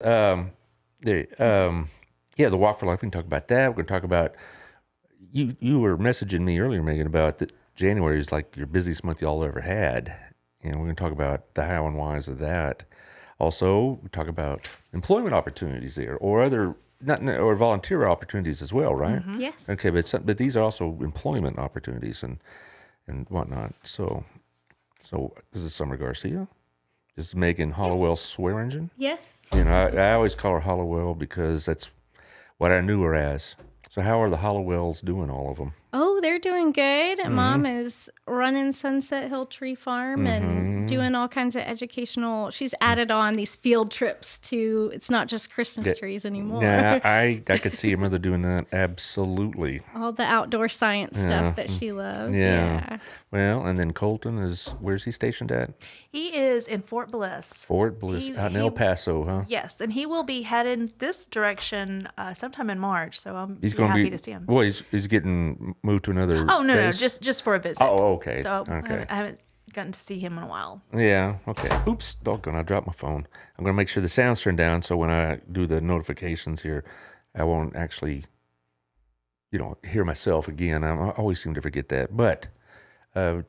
Um, there, yeah, the Walk for Life. We can talk about that. We're going to talk about you were messaging me earlier, Megan, about that January is like your busiest month y'all ever had, and we're going to talk about the how and whys of that. Also, we talk about employment opportunities there, or other not or volunteer opportunities as well, right? Yes. Okay, but these are also employment opportunities and whatnot. So this is Summer Garcia. This is Megan Hollowell Swearingen. Yes. You know, I always call her Hollowell because that's what I knew her as. So how are the Hollowells doing, all of them? Oh, they're doing good. Mom is running Sunset Hill Tree Farm and doing all kinds of educational. She's added on these field trips to. It's not just Christmas trees anymore. Yeah, I could see your mother doing that. Absolutely. All the outdoor science stuff that she loves. Yeah. Well, and then Colton where's he stationed at? He is in Fort Bliss. Fort Bliss, out in El Paso, huh? Yes, and he will be heading this direction sometime in March. So I'm He's going happy to see him. Well, he's getting moved to another. Oh no, base? just for a visit. Oh, okay. So Okay. I haven't gotten to see him in a while. Yeah. Okay. Oops, doggone! I dropped my phone. I'm going to make sure the sound's turned down, so when I do the notifications here, I won't actually, hear myself again. I always seem to forget that. But are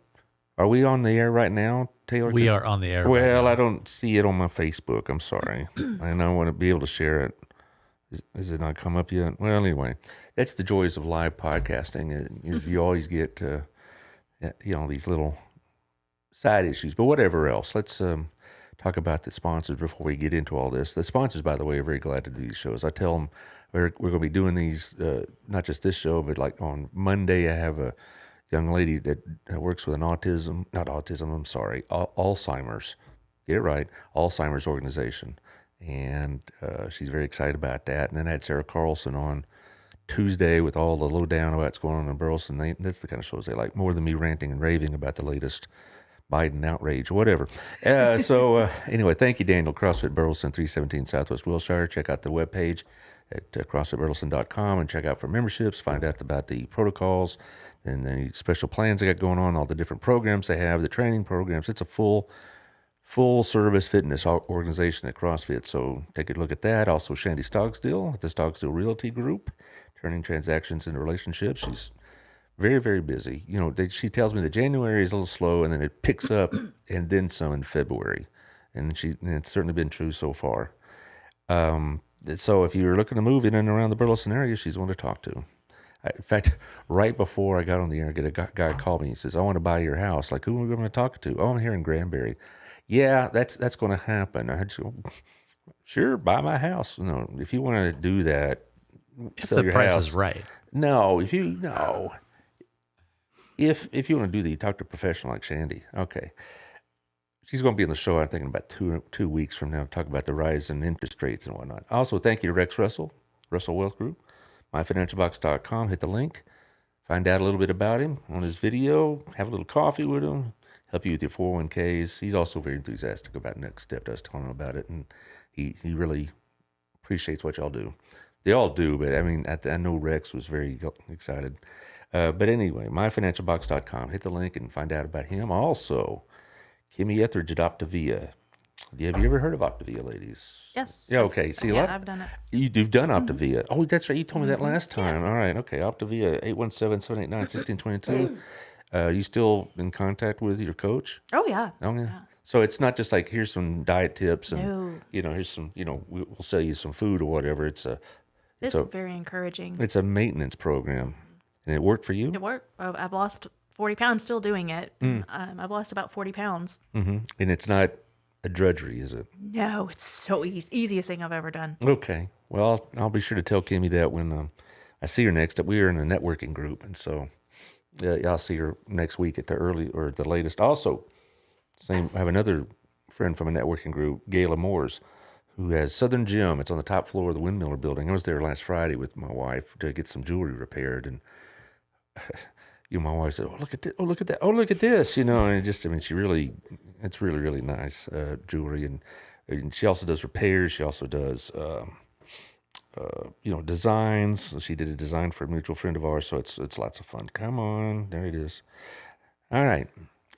we on the air right now, Taylor? We are on the air. Well, right now. I don't see it on my Facebook. I'm sorry. And I want to be able to share it. Has it not come up yet? Well, anyway, that's the joys of live podcasting. Is you always get, these little side issues. But whatever else, let's talk about the sponsors before we get into all this. The sponsors, by the way, are very glad to do these shows. I tell them we're going to be doing these, not just this show, but like on Monday, I have a young lady that works with Alzheimer's. Get it right, Alzheimer's organization. And she's very excited about that. And then I had Sarah Carlson on Tuesday with all the lowdown about what's going on in Burleson. That's the kind of shows they like, more than me ranting and raving about the latest Biden outrage or whatever. Anyway, thank you, Daniel. CrossFit Burleson, 317 Southwest Wilshire. Check out the webpage at CrossFitBurleson.com and check out for memberships, find out about the protocols and the special plans they got going on, all the different programs they have, the training programs. It's a full service fitness organization at CrossFit. So take a look at that. Also, Shandy Stogsdill at the Stogsdill Realty Group, turning transactions into relationships. She's very, very busy. She tells me that January is a little slow and then it picks up and then some in February. And it's certainly been true so far. So if you're looking to move in and around the Burleson area, she's one to talk to. In fact, right before I got on the air, a guy called me. He says, "I want to buy your house." Like, who are we going to talk to? "Oh, I'm here in Granbury." "Yeah, that's going to happen." I just go, "Sure, buy my house." No, if you want to do that, If sell the your price house. is right. No, if you want to do that, you talk to a professional like Shandy. Okay. She's going to be on the show, I'm thinking, about two weeks from now, to talk about the rise in interest rates and whatnot. Also, thank you to Rex Russell Wealth Group, myfinancialbox.com. Hit the link, find out a little bit about him on his video, have a little coffee with him, help you with your 401ks. He's also very enthusiastic about Next Step. I was telling him about it, and he really appreciates what y'all do. They all do, but I mean, I know Rex was very excited. But anyway, myfinancialbox.com. Hit the link and find out about him. Also, Kimmy Etheridge at Optavia. Have you ever heard of Optavia, ladies? Yes. Yeah, okay. See, I've done it. You've done Optavia. Oh, that's right. You told me that last time. All right. Okay. Optavia, 817-789-1622. You still in contact with your coach? Oh yeah. Oh, yeah. So it's not just like, here's some diet tips and, No. Here's some, we'll sell you some food or whatever. It's Very encouraging. It's a maintenance program. And it worked for you? It worked. I've lost 40 pounds still doing it. I've lost about 40 pounds. Mm-hmm. And it's not a drudgery, is it? No, it's so easy. Easiest thing I've ever done. Okay. Well, I'll be sure to tell Kimmy that when I see her next. We are in a networking group, and so I'll see her next week at the latest. Also, I have another friend from a networking group, Gayla Moores, who has Southern Gym. It's on the top floor of the Windmiller building. I was there last Friday with my wife to get some jewelry repaired, and my wife said, "Oh, look at this! Oh, look at that! Oh, look at this!" And it's really, really nice jewelry, and she also does repairs. She also does, designs. So she did a design for a mutual friend of ours, so it's lots of fun. Come on, there it is. All right.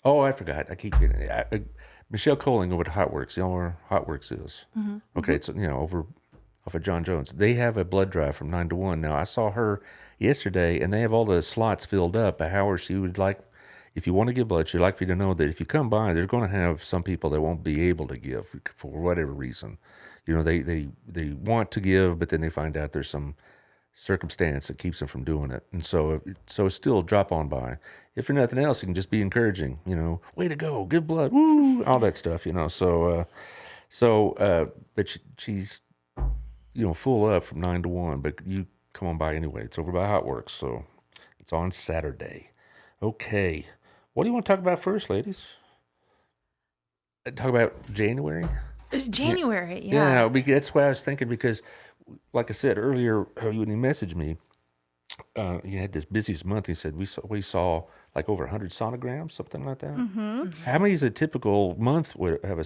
Oh, I forgot. I keep getting it. Michelle Coling over at Hotworks. You know where Hotworks is? Okay, it's over off of John Jones. They have a blood drive from 9 to 1. Now I saw her yesterday, and they have all the slots filled up. But however, she would like, if you want to give blood, she'd like for you to know that if you come by, they're going to have some people that won't be able to give for whatever reason. They want to give, but then they find out there's some circumstance that keeps them from doing it, and so still drop on by. If for nothing else, you can just be encouraging. Way to go, give blood, woo, all that stuff. But she's full up from 9 to 1. But you come on by anyway. It's over by Hotworks, so it's on Saturday. Okay, what do you want to talk about first, ladies? Talk about January. January, yeah. That's what I was thinking, because like I said earlier, when you messaged me, you had this busiest month. He said we saw like over 100 sonograms, something like that. How many is a typical month would have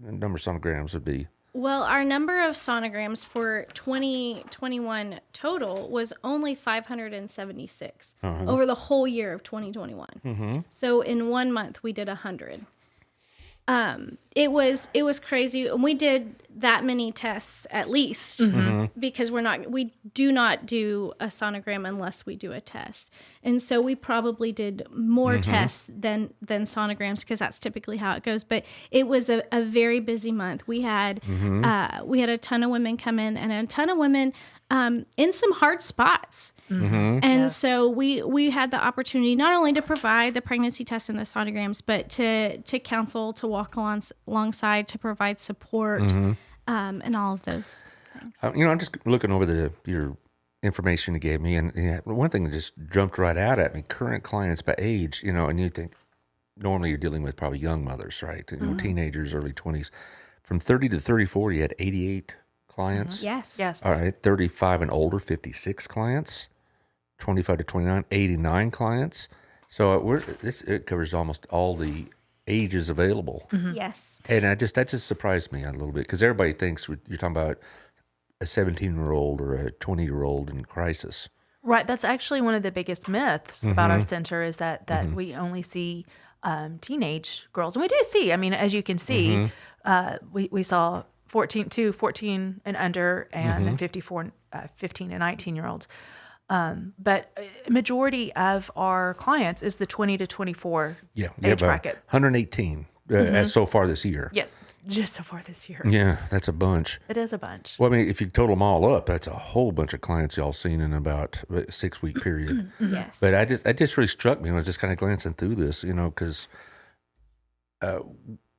number of sonograms would be? Well, our number of sonograms for 2021 total was only 576 over the whole year of 2021. So in 1 month we did 100. It was crazy, and we did that many tests at least because we do not do a sonogram unless we do a test, and so we probably did more tests than sonograms, because that's typically how it goes. But it was a very busy month. We had a ton of women come in, and a ton of women in some hard spots. And so we had the opportunity not only to provide the pregnancy tests and the sonograms, but to counsel, to walk alongside, to provide support, and all of those things. I'm just looking over your information you gave me, and one thing that just jumped right out at me: current clients by age. And you think normally you're dealing with probably young mothers, right? Teenagers, early 20s. From 30 to 34, you had 88 clients. Yes. All right, 35 and older, 56 clients. 25 to 29, 89 clients. So it covers almost all the ages available. Yes. And that just surprised me a little bit, because everybody thinks you're talking about a 17-year-old or a 20-year-old in crisis. Right. That's actually one of the biggest myths about our center, is that we only see teenage girls. And we do see, as you can see, we saw 14 and under, and then 15 and 19-year-olds. But majority of our clients is the 20 to 24 age bracket. 118 as so far this year. Yes, just so far this year. Yeah, that's a bunch. It is a bunch. Well, if you total them all up, that's a whole bunch of clients y'all seen in about a 6-week period. Yes. But that just really struck me when I was just kind of glancing through this, because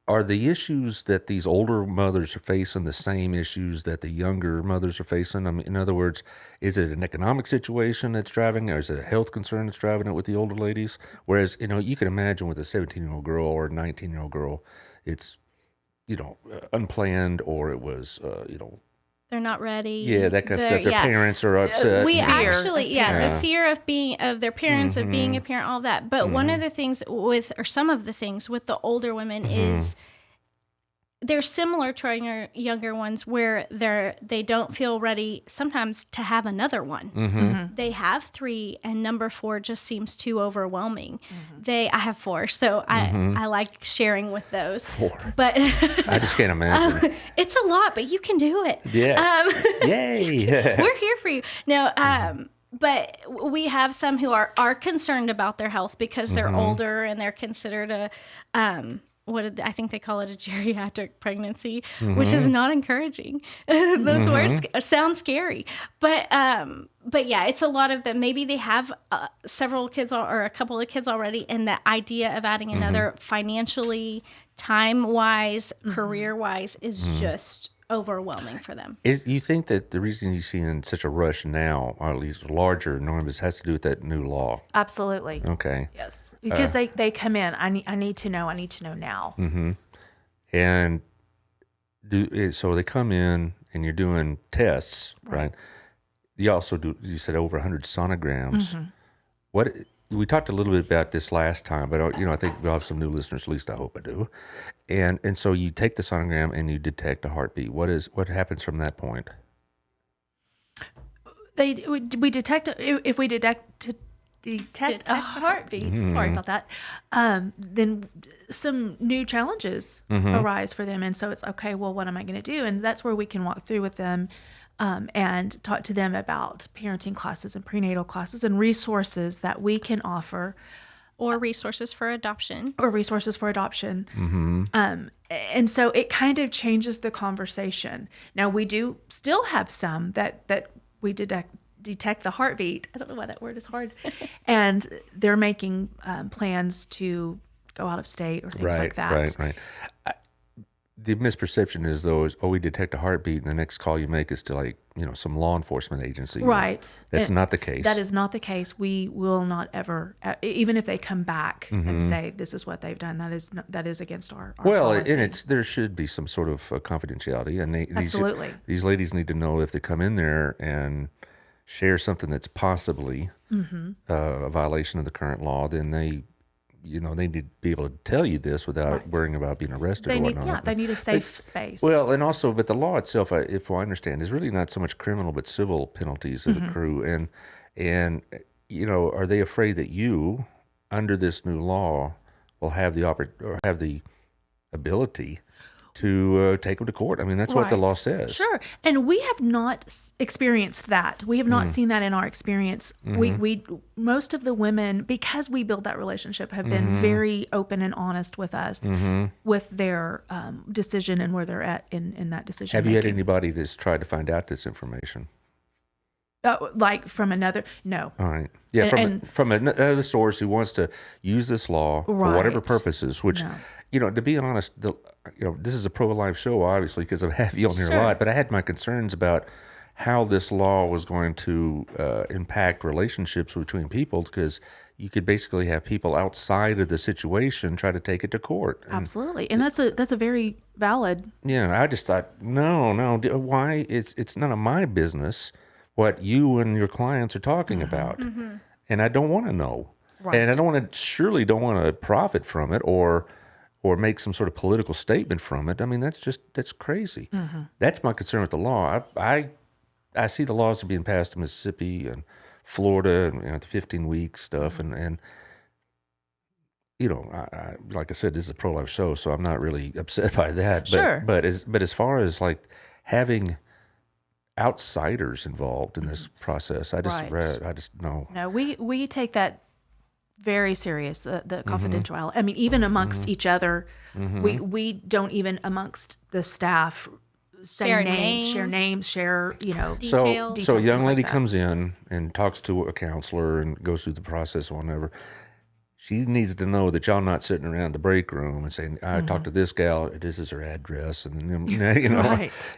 are the issues that these older mothers are facing the same issues that the younger mothers are facing? In other words, is it an economic situation that's driving it, or is it a health concern that's driving it with the older ladies? Whereas, you can imagine with a 17-year-old girl or a 19-year-old girl, it's, unplanned, or it was, they're not ready. Yeah, that kind of stuff. Their parents are upset. We actually, the fear of their parents, of being a parent, all that. But one of the things some of the things with the older women is they're similar to our younger ones, where they don't feel ready sometimes to have another one. They have 3, and number 4 just seems too overwhelming. I have 4, so I like sharing with those. 4, but I just can't imagine. It's a lot, but you can do it. Yeah. Yay! We're here for you. No. But we have some who are concerned about their health because they're older, and they're considered a I think they call it a geriatric pregnancy, which is not encouraging. Those words sound scary, but yeah, it's a lot of them. Maybe they have several kids or a couple of kids already, and the idea of adding another financially, time-wise, career-wise is just overwhelming for them. You think that the reason you see in such a rush now, or at least larger numbers, has to do with that new law? Absolutely. Okay. Yes. Because they come in, I need to know now. And so they come in, and you're doing tests, right? You also you said over 100 sonograms. What we talked a little bit about this last time, but I think we'll have some new listeners. At least I hope I do. And so you take the sonogram and you detect a heartbeat. What happens from that point? We detect if we detect detect a heartbeat. Sorry about that. Then some new challenges arise for them. And so it's okay, well, what am I going to do? And that's where we can walk through with them and talk to them about parenting classes and prenatal classes and resources that we can offer. Or resources for adoption. And so it kind of changes the conversation. Now, we do still have some that we detect the heartbeat. I don't know why that word is hard. And they're making plans to go out of state or things like that. Right. The misperception is, though, we detect a heartbeat, and the next call you make is to, like, some law enforcement agency. Right. That's not the case. That is not the case. We will not ever, even if they come back and say this is what they've done, that is against our policy. And there should be some sort of confidentiality, and Absolutely. these ladies need to know if they come in there and share something that's possibly a violation of the current law, then they need to be able to tell you this without worrying about being arrested or whatnot. They need a safe space. Well, and also, but the law itself, if I understand, is really not so much criminal but civil penalties that accrue. And are they afraid that you, under this new law, will have the ability to take them to court? I mean, that's what the law says. Sure. And we have not experienced that. We have not seen that in our experience. We most of the women, because we build that relationship, have been very open and honest with us with their decision and where they're at in that decision. Have you had anybody that's tried to find out this information? Like from another? No. All right. Yeah, from another source who wants to use this law for whatever purposes, which, to be honest, this is a pro-life show, obviously, because I have you on here a lot, but I had my concerns about how this law was going to impact relationships between people, because you could basically have people outside of the situation try to take it to court. Absolutely. And that's a very valid. Yeah, I just thought, no, why? It's none of my business what you and your clients are talking about. And I don't want to know. Right. And I surely don't want to profit from it or make some sort of political statement from it. I mean, that's crazy. That's my concern with the law. I see the laws that are being passed in Mississippi and Florida, and the 15 week stuff, and I, like I said, this is a pro-life show, so I'm not really upset by that. Sure. But as far as like having outsiders involved in this process, I just know. No, we take that very serious, the confidentiality. I mean, even amongst each other, we don't even amongst the staff share names, share details. So a young lady comes in and talks to a counselor and goes through the process or whatever. She needs to know that y'all not sitting around the break room and saying, "I talked to this gal. This is her address," and then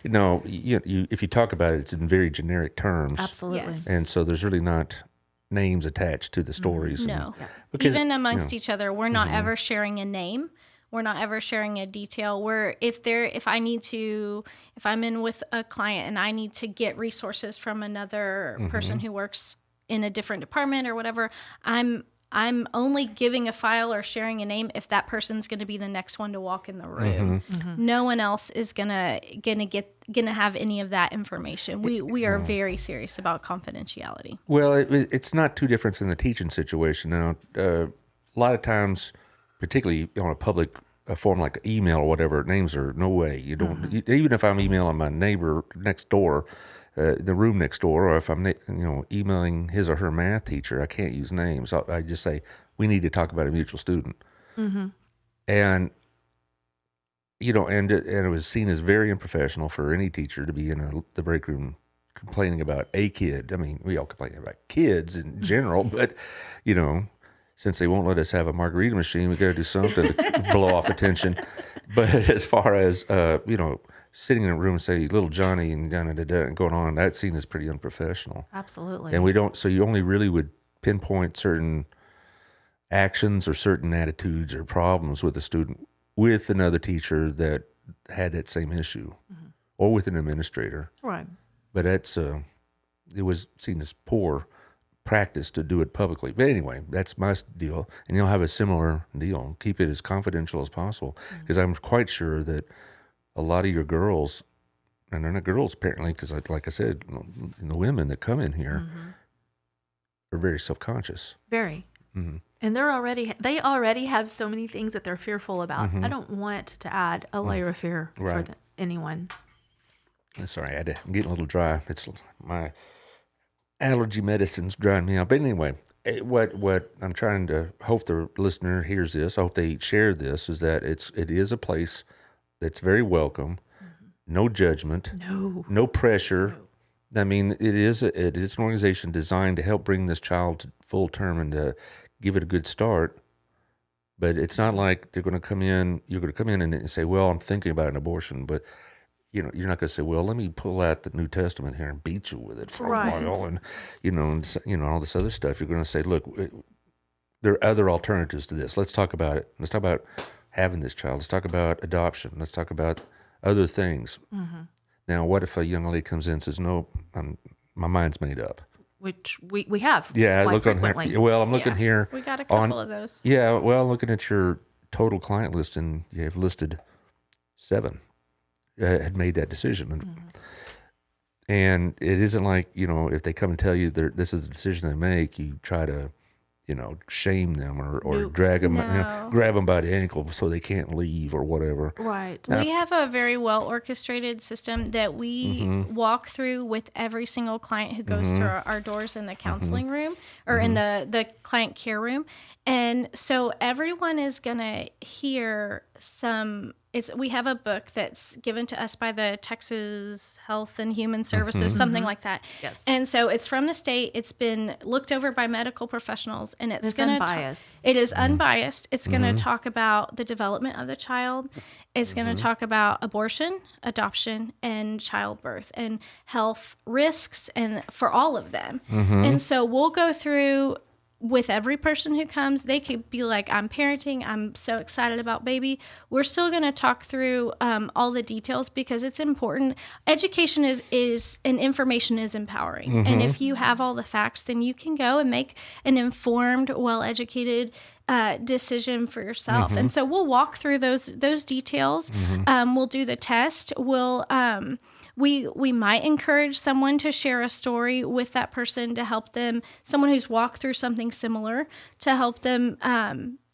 if you talk about it, it's in very generic terms. Absolutely. Yes. And so there's really not names attached to the stories. No. Even amongst each other, we're not ever sharing a name. We're not ever sharing a detail. If I'm in with a client and I need to get resources from another person who works in a different department or whatever, I'm only giving a file or sharing a name if that person's going to be the next one to walk in the room. No one else is gonna have any of that information. We are very serious about confidentiality. Well, it's not too different than the teaching situation. Now, a lot of times, particularly on a public form like email or whatever, names are no way. You don't even if I'm emailing my neighbor next door, the room next door, or if I'm emailing his or her math teacher, I can't use names. I just say we need to talk about a mutual student, and it was seen as very unprofessional for any teacher to be in the break room complaining about a kid. I mean, we all complain about kids in general, but since they won't let us have a margarita machine, we got to do something to blow off the tension. But as far as sitting in a room and say little Johnny and and going on, that's seen as pretty unprofessional. Absolutely. And we don't. So you only really would pinpoint certain actions or certain attitudes or problems with a student with another teacher that had that same issue, or with an administrator. Right. But it was seen as poor practice to do it publicly. But anyway, that's my deal. And you'll have a similar deal. Keep it as confidential as possible, because I'm quite sure that a lot of your girls, and they're not girls apparently, because like I said, the women that come in here are very self-conscious. Very. And they already have so many things that they're fearful about. I don't want to add a layer of fear Right. for anyone. Sorry, I'm getting a little dry. It's my allergy medicine's drying me out. But anyway, what I'm trying to hope the listener hears this, I hope they share this, is that it is a place that's very welcome, no judgment, no pressure. I mean, it is an organization designed to help bring this child to full term and to give it a good start. But it's not like you're going to come in and say, well, I'm thinking about an abortion, but you're not going to say, well, let me pull out the New Testament here and beat you with it for a while, and all this other stuff. You're going to say, look, there are other alternatives to this. Let's talk about it. Let's talk about having this child. Let's talk about adoption. Let's talk about other things. Now, what if a young lady comes in and says, no, my mind's made up? Which we have. Yeah, quite look on frequently. here. Well, I'm looking here. We got a couple of those. Yeah, well, looking at your total client list, and you have listed 7 had made that decision. And it isn't like, if they come and tell you this is the decision they make, you try to, shame them or drag them, grab them by the ankle so they can't leave or whatever. Right. We have a very well orchestrated system that we walk through with every single client who goes through our doors in the counseling room or in the client care room. And so everyone is going to hear we have a book that's given to us by the Texas Health and Human Services, something like that. Yes. And so it's from the state. It's been looked over by medical professionals, and it's going to unbiased. It is unbiased. It's going to talk about the development of the child. It's going to talk about abortion, adoption, and childbirth, and health risks, and for all of them. And so we'll go through with every person who comes. They could be like, I'm parenting, I'm so excited about baby. We're still going to talk through all the details because it's important. Education is and information is empowering. And if you have all the facts, then you can go and make an informed, well-educated decision for yourself. And so we'll walk through those details. We'll do the test. We might encourage someone to share a story with that person to help them, someone who's walked through something similar, to help them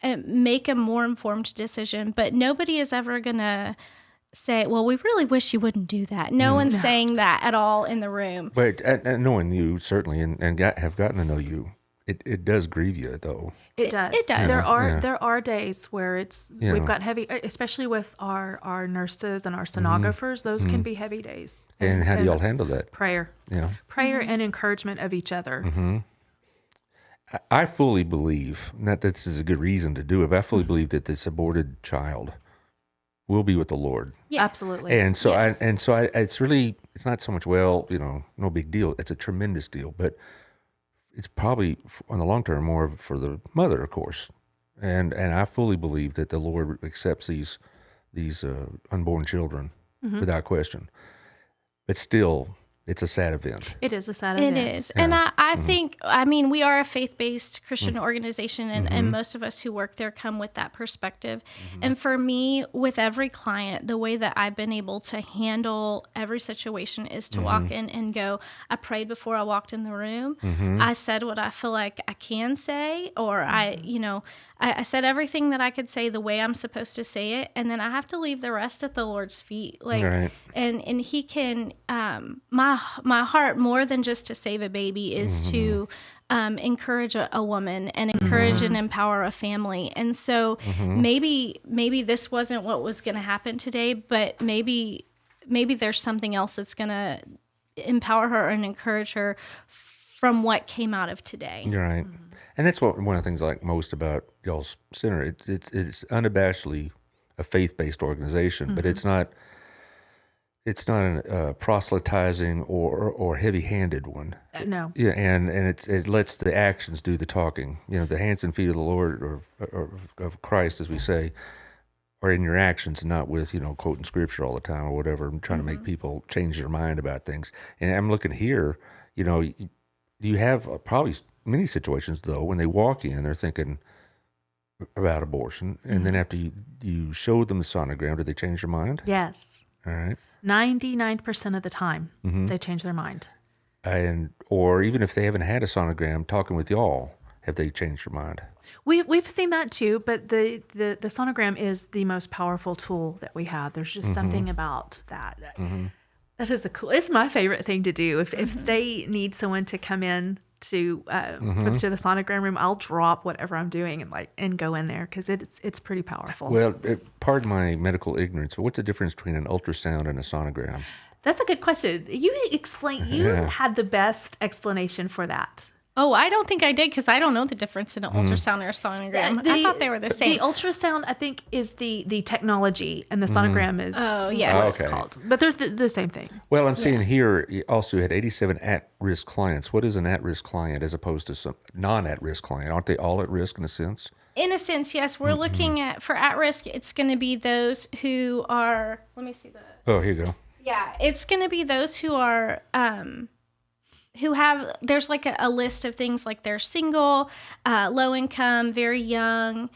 make a more informed decision. But nobody is ever going to say, well, we really wish you wouldn't do that. No one's saying that at all in the room. But and knowing you, certainly, and have gotten to know you, it does grieve you, though. It does. It does. There are days where we've got heavy, especially with our nurses and our sonographers. Those can be heavy days. And how do y'all handle that? Prayer. Yeah. Prayer and encouragement of each other. I fully believe, not that this is a good reason to do it, but I fully believe that this aborted child will be with the Lord. Yes. Absolutely. And so it's not so much, no big deal. It's a tremendous deal, but it's probably on the long term more for the mother, of course. And I fully believe that the Lord accepts these unborn children without question. But still, it's a sad event. It is a sad event. It is. And I think, we are a faith-based Christian organization, and most of us who work there come with that perspective. And for me, with every client, the way that I've been able to handle every situation is to walk in and go, I prayed before I walked in the room. I said what I feel like I can say, or I said everything that I could say the way I'm supposed to say it, and then I have to leave the rest at the Lord's feet. Right. And He can, my heart, more than just to save a baby, is to encourage a woman and encourage and empower a family. And so maybe this wasn't what was going to happen today, but maybe there's something else that's going to empower her and encourage her from what came out of today. You're right. And that's one of the things I like most about y'all's center. It's unabashedly a faith-based organization, but it's not a proselytizing or heavy-handed one. No. Yeah, and it lets the actions do the talking. The hands and feet of the Lord or of Christ, as we say, are in your actions, and not with quoting scripture all the time or whatever, and trying to make people change their mind about things. And I'm looking here, you have probably many situations, though, when they walk in, they're thinking about abortion, and then after you show them the sonogram, do they change their mind? Yes. All right. 99% of the time, they change their mind. or even if they haven't had a sonogram, talking with y'all, have they changed your mind? We've seen that too, but the sonogram is the most powerful tool that we have. There's just something about that. That is it's my favorite thing to do. If they need someone to come in to to the sonogram room, I'll drop whatever I'm doing and go in there because it's pretty powerful. Well, pardon my medical ignorance, but what's the difference between an ultrasound and a sonogram? That's a good question. You had the best explanation for that. Oh, I don't think I did because I don't know the difference in an ultrasound or a sonogram. I thought they were the same. The ultrasound, I think, is the technology, and the sonogram is yes. it's called. But they're the same thing. Well, I'm seeing here you also had 87 at-risk clients. What is an at-risk client as opposed to some non-at-risk client? Aren't they all at risk in a sense? In a sense, yes. We're looking at, for at-risk, it's going to be those who are, let me see the. Oh, here you go. Yeah, it's going to be those who are, who have, there's like a list of things like they're single, low income, very young.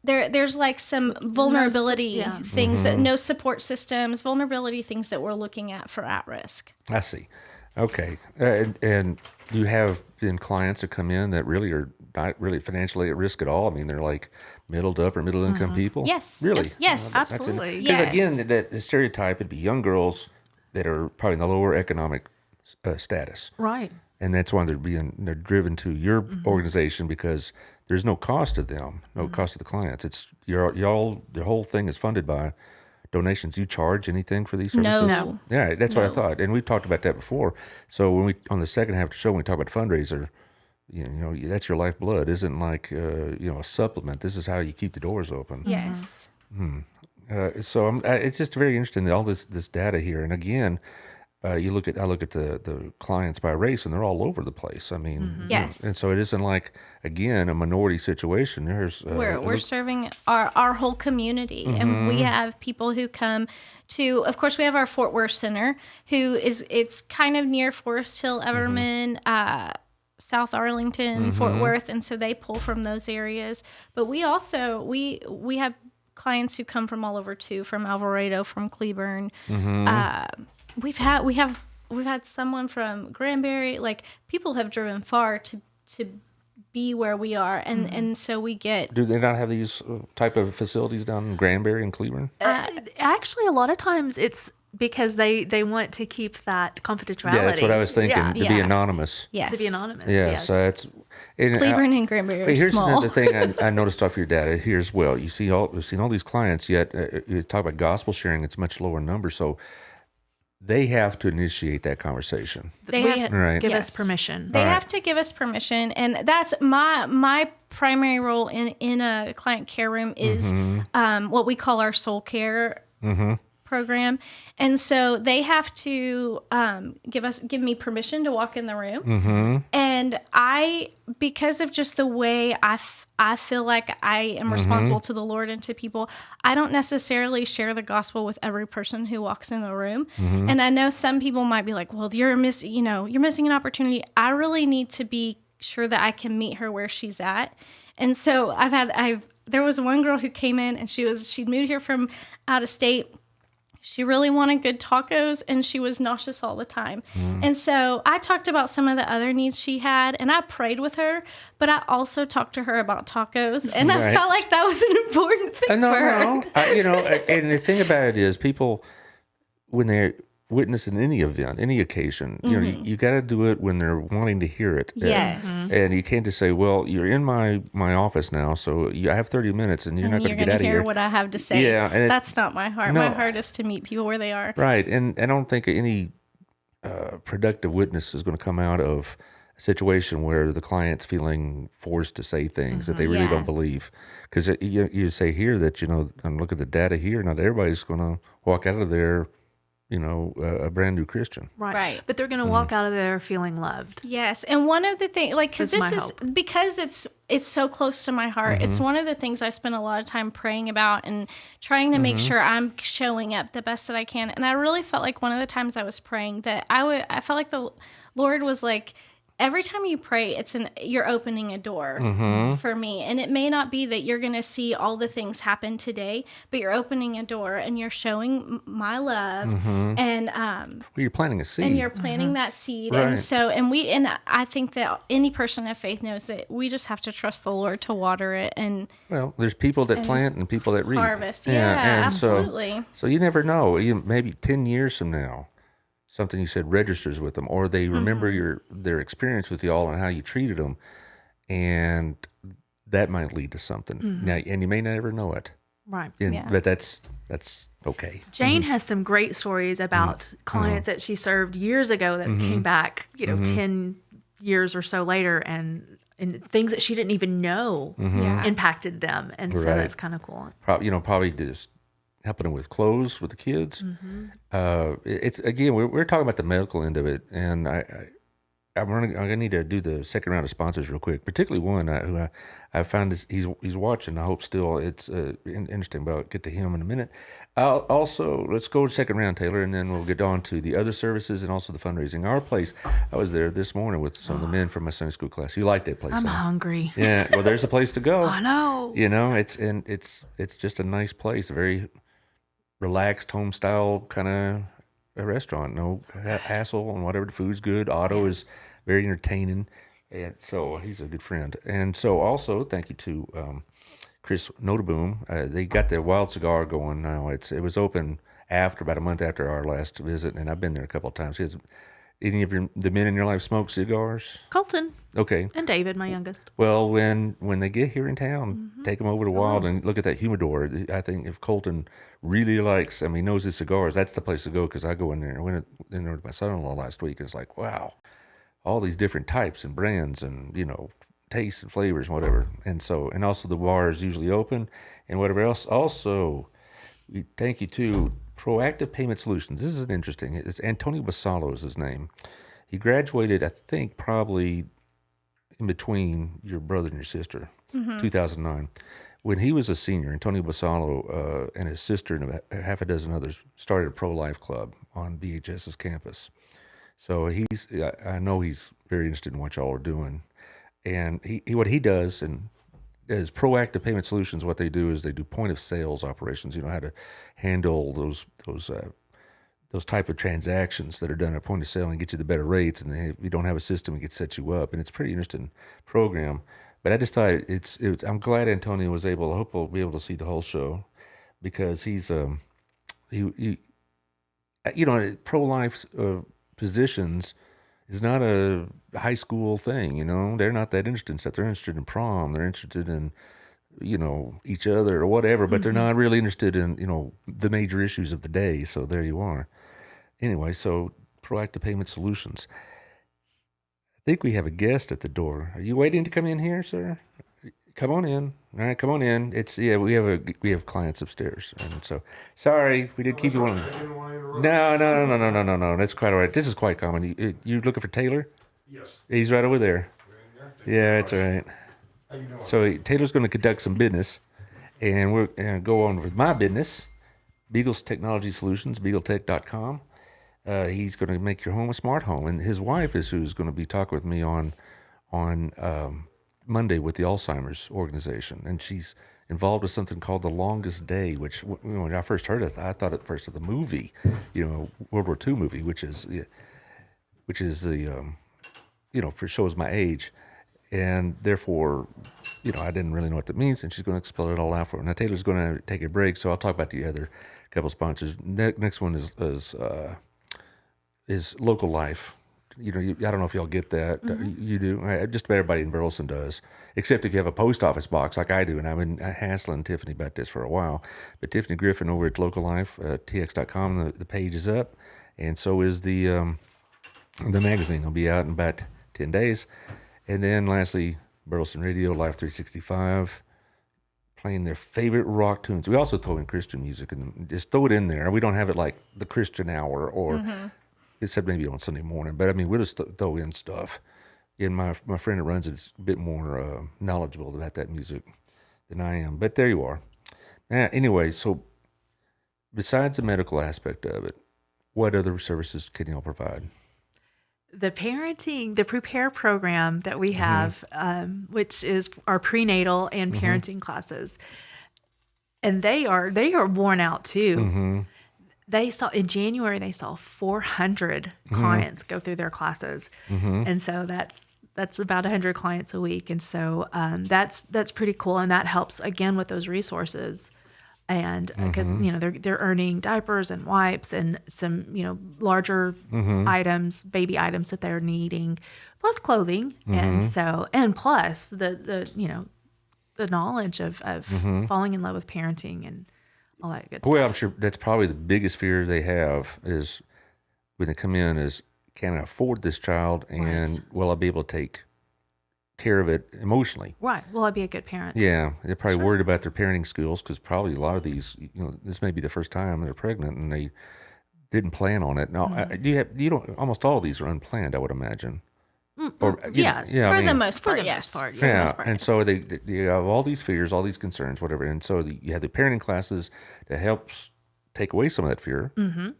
There's like some vulnerability things that no support systems, vulnerability things that we're looking at for at risk. I see. Okay. And you have then clients that come in that really are not really financially at risk at all. I mean, they're like middle to upper middle income people. Yes. Really? Yes. Absolutely. Because Yes. again, the stereotype would be young girls that are probably in the lower economic status. Right. And that's why they're driven to your organization because there's no cost to them, no cost to the clients. It's y'all. The whole thing is funded by donations. You charge anything for these services? No. Yeah, that's what I thought, and we've talked about that before. So when we on the second half of the show, when we talk about fundraiser, you know that's your lifeblood. Isn't like a supplement. This is how you keep the doors open. Yes. So it's just very interesting that all this data here, and again. I look at the clients by race, and they're all over the place. I mean, Yes. and so it isn't like again a minority situation. There's We're serving our whole community, and we have people who come to. Of course, we have our Fort Worth Center, it's kind of near Forest Hill, Everman, South Arlington, Fort Worth, and so they pull from those areas. But we also we have clients who come from all over too, from Alvarado, from Cleburne. We've had someone from Granbury. Like people have driven far to be where we are, and so we get. Do they not have these type of facilities down in Granbury and Cleburne? Actually, a lot of times it's because they want to keep that confidentiality. Yeah, that's what I was thinking. To be anonymous. Yes. To be anonymous. Yeah, Yes. so that's Cleburne and Granbury are here's small. another thing I noticed off your data here as well. We've seen all these clients, yet you talk about gospel sharing. It's much lower number, so. They have to initiate that conversation. They have Right. give us Yes. permission. They have to give us permission, and that's my primary role in a client care room is what we call our soul care program, and so they have to give me permission to walk in the room, and because of just the way I feel like I am responsible to the Lord and to people, I don't necessarily share the gospel with every person who walks in the room. And I know some people might be like, well, you're missing an opportunity. I really need to be sure that I can meet her where she's at. And so there was one girl who came in and she'd moved here from out of state. She really wanted good tacos, and she was nauseous all the time. And so I talked about some of the other needs she had, and I prayed with her, but I also talked to her about tacos, and I felt like that was an important thing for her. And the thing about it is people, when they're witnessing any event, any occasion, you got to do it when they're wanting to hear it. Yes. And you can't just say, well, you're in my office now, so I have 30 minutes and you're not going to get out of here. Hear what I have to say. Yeah, and that's not my heart. No. My heart is to meet people where they are. Right. And I don't think any productive witness is going to come out of a situation where the client's feeling forced to say things that they really Yeah. don't believe. Because you say here that, and look at the data here, not everybody's going to walk out of there a brand new Christian. Right. But they're going to walk out of there feeling loved. Yes, and one of the things, because That's my this is hope. because it's so close to my heart. It's one of the things I spend a lot of time praying about and trying to make sure I'm showing up the best that I can. And I really felt like one of the times I was praying that I felt like the Lord was like, every time you pray, you're opening a door for me. And it may not be that you're going to see all the things happen today, but you're opening a door and you're showing my love and Well, you're planting a seed. and you're planting that seed. Right. And I think that any person of faith knows that we just have to trust the Lord to water it and Well, there's people that plant and people that reap. harvest. Yeah, and absolutely. So you never know. Maybe 10 years from now, something you said registers with them, or they remember their experience with y'all and how you treated them, and that might lead to something. Now, and you may never know it. Right. But that's okay. Jane has some great stories about clients that she served years ago that came back, 10 years or so later, and things that she didn't even know impacted them. And so that's kind of cool. Probably just helping them with clothes with the kids. It's again, we're talking about the medical end of it, and I'm gonna need to do the second round of sponsors real quick. Particularly one who I found he's watching. I hope still it's interesting, but I'll get to him in a minute. Also, let's go to second round, Taylor, and then we'll get on to the other services and also the fundraising. Our place, I was there this morning with some of the men from my Sunday school class. You like that place? I'm hungry. Yeah, well, there's a place to go. I know. It's just a nice place, a very relaxed home style kind of a restaurant. No hassle on whatever. The food's good. Otto is very entertaining, and so he's a good friend. And so also thank you to Chris Notaboom. They got the wild cigar going now. It was open about a month after our last visit, and I've been there a couple of times. Any of the men in your life smoke cigars? Colton. Okay. And David, my youngest. Well, when they get here in town, take them over to Wild and look at that humidor. I think if Colton really knows his cigars, that's the place to go, because I go in there. I went in there with my son-in-law last week. It's like, wow, all these different types and brands and, tastes and flavors and whatever. And also the bar is usually open and whatever else. Also, we thank you to Proactive Payment Solutions. This is interesting. It's Antonio Basalo is his name. He graduated, I think, probably in between your brother and your sister, 2009. When he was a senior, Antonio Basalo and his sister and about half a dozen others started a pro-life club on BHS's campus. So I know he's very interested in what y'all are doing. And what he does and as Proactive Payment Solutions, what they do is they do point of sales operations. How to handle those type of transactions that are done at point of sale and get you the better rates. And if you don't have a system, it can set you up. And it's a pretty interesting program. But I just thought I'm glad Antonio was able. I hope we'll be able to see the whole show, because he's pro-life positions is not a high school thing. They're not that interested in stuff. They're interested in prom. They're interested in each other or whatever, but they're not really interested in the major issues of the day. So there you are. Anyway, so Proactive Payment Solutions. I think we have a guest at the door. Are you waiting to come in here, sir? Come on in. All right, come on in. We have clients upstairs, and so sorry we did keep you on. No. That's quite all right. This is quite common. You looking for Taylor? Yes. He's right over there. Yeah, it's all right. How you doing? So Taylor's going to conduct some business, and we're going to go on with my business, Beagle's Technology Solutions, BeagleTech.com. He's going to make your home a smart home, and his wife is who's going to be talking with me on Monday with the Alzheimer's organization, and she's involved with something called The Longest Day, which when I first heard it, I thought at first of the movie, World War II movie, which is the shows my age, and therefore, I didn't really know what that means, and she's going to spell it all out for me. Now Taylor's going to take a break, so I'll talk about the other couple sponsors. Next one is Local Life. I don't know if y'all get that. You do. Just about everybody in Burleson does, except if you have a post office box like I do. And I've been hassling Tiffany about this for a while. But Tiffany Griffin over at Local Life, tx.com, the page is up, and so is the magazine. Will be out in about 10 days. And then lastly, Burleson Radio, Live 365, playing their favorite rock tunes. We also throw in Christian music and just throw it in there. We don't have it like the Christian hour or. Except maybe on Sunday morning. But we'll just throw in stuff. And my friend that runs it is a bit more knowledgeable about that music than I am. But there you are. Anyway, so besides the medical aspect of it, what other services can y'all provide? the Prepare program that we have, which is our prenatal and parenting classes, and they are worn out too. They saw in January 400 clients go through their classes, and so that's about 100 clients a week, and so that's pretty cool, and that helps again with those resources. And because they're earning diapers and wipes and some larger items, baby items that they're needing, plus clothing, and plus the knowledge of falling in love with parenting and all that good stuff. Well, I'm sure that's probably the biggest fear they have is when they come in is, can I afford this child, and will I be able to take care of it emotionally? Right. Will I be a good parent? Yeah, they're probably worried about their parenting skills because probably a lot of these, this may be the first time they're pregnant and they didn't plan on it. Now, almost all of these are unplanned, I would imagine. Or yes, for the most part, yes. Yeah, and so they have all these fears, all these concerns, whatever, and so you have the parenting classes that helps take away some of that fear,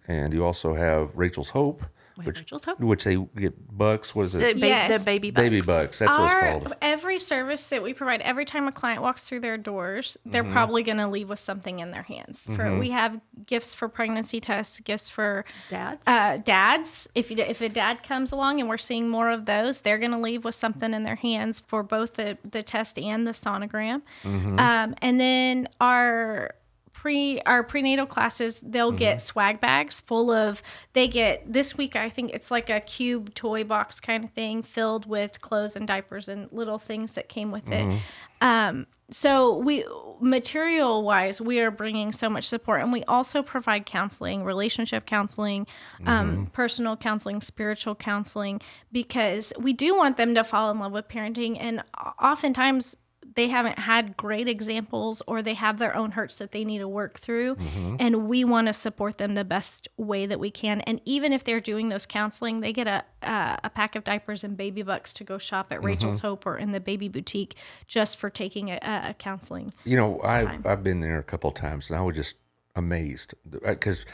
and you also have Rachel's Hope. Which they get bucks. What is it? The baby bucks. Baby bucks. That's what it's called. Every service that we provide, every time a client walks through their doors, they're probably going to leave with something in their hands. We have gifts for pregnancy tests, gifts for dads. If a dad comes along and we're seeing more of those, they're going to leave with something in their hands for both the test and the sonogram. And then our prenatal classes, they'll get swag bags full of, this week I think it's like a cube toy box kind of thing filled with clothes and diapers and little things that came with it. So material wise, we are bringing so much support, and we also provide counseling, relationship counseling, personal counseling, spiritual counseling, because we do want them to fall in love with parenting, and oftentimes they haven't had great examples, or they have their own hurts that they need to work through. And we want to support them the best way that we can. And even if they're doing those counseling, they get a pack of diapers and baby bucks to go shop at Rachel's Hope or in the baby boutique just for taking a counseling. I've been there a couple of times, and I was just amazed because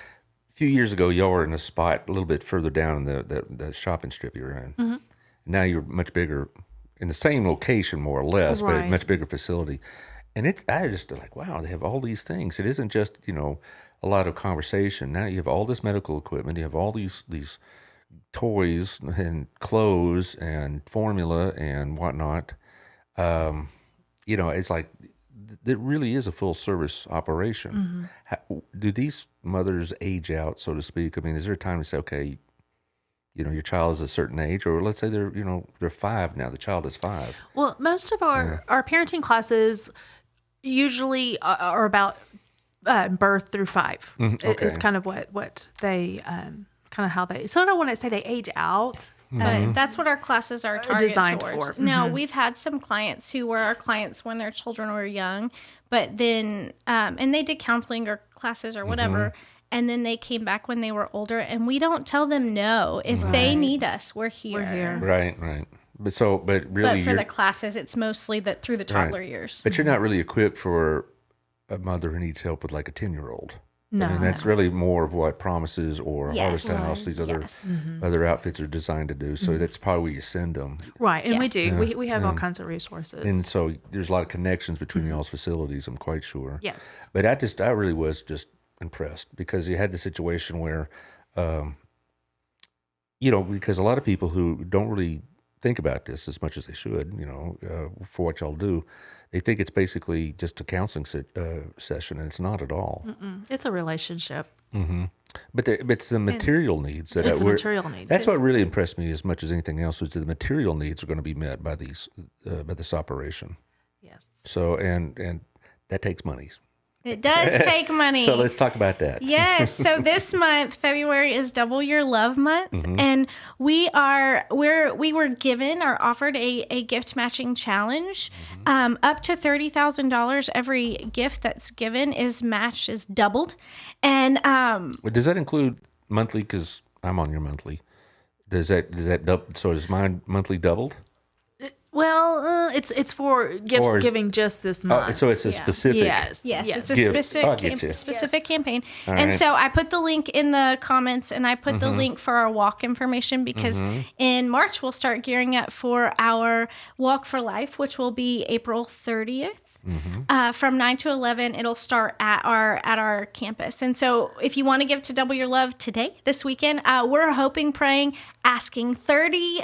a few years ago, y'all were in a spot a little bit further down in the shopping strip you were in. Now you're much bigger, in the same location, more or less, but a much bigger facility. And I just like, wow, they have all these things. It isn't just, a lot of conversation. Now you have all this medical equipment. You have all these toys and clothes and formula and whatnot. It's like, it really is a full service operation. Do these mothers age out, so to speak? I mean, is there a time to say, okay, your child is a certain age, or let's say they're 5 now. The child is 5. Well, most of our parenting classes usually are about birth through 5. It's kind of what they kind of how they. So I don't want to say they age out. But that's what our classes are targeted designed towards. for. Now, we've had some clients who were our clients when their children were young, but then and they did counseling or classes or whatever. And then they came back when they were older, and we don't tell them no. If they need us, we're here. Right. But really, for the classes, it's mostly through the toddler years. But you're not really equipped for a mother who needs help with like a 10-year-old. No. And that's really more of what Promises or Harvest House, these other outfits are designed to do. So that's probably where you send them. Right, and we do. We have all kinds of resources. And so there's a lot of connections between y'all's facilities, I'm quite sure. Yes. But I really was just impressed because you had the situation where, because a lot of people who don't really think about this as much as they should, for what y'all do, they think it's basically just a counseling session, and it's not at all. It's a relationship. But it's the material needs that it's the material needs. That's what really impressed me as much as anything else, was that the material needs are going to be met by by this operation. Yes. So and that takes money. It does take money. So let's talk about that. Yes. So this month, February, is Double Your Love Month. And we were given or offered a gift matching challenge. Up to $30,000. Every gift that's given is doubled. And does that include monthly? Because I'm on your monthly. Does that double? So is mine monthly doubled? Well, It's for gifts Or is- giving just this month. So it's a specific. Yes. Yes, it's a Gift. I'll get you. specific campaign. All And right. so I put the link in the comments, and I put the link for our walk information because in March we'll start gearing up for our Walk for Life, which will be April 30th. From 9 to 11, it'll start at our campus. And so if you want to give to Double Your Love today, this weekend, we're hoping, praying, asking 30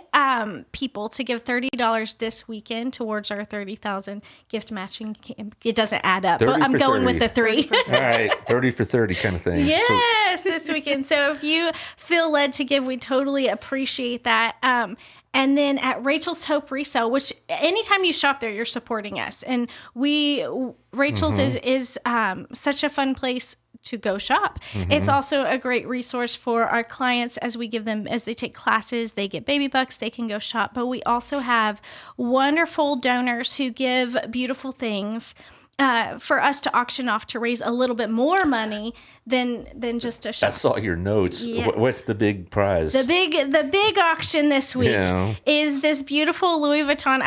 people to give $30 this weekend towards our 30,000 gift matching camp. It doesn't add up, but 30 I'm for going 30. with the 3. All right, 30 for 30 kind of thing. So, Yes, this weekend. So if you feel led to give, we totally appreciate that. And then at Rachel's Hope Resale, which anytime you shop there, you're supporting us. And Rachel's is such a fun place to go shop. It's also a great resource for our clients as we give them, as they take classes, they get baby bucks, they can go shop. But we also have wonderful donors who give beautiful things for us to auction off to raise a little bit more money than just a I shop. saw your notes. Yeah. What's the big prize? The big auction this week Yeah. is this beautiful Louis Vuitton.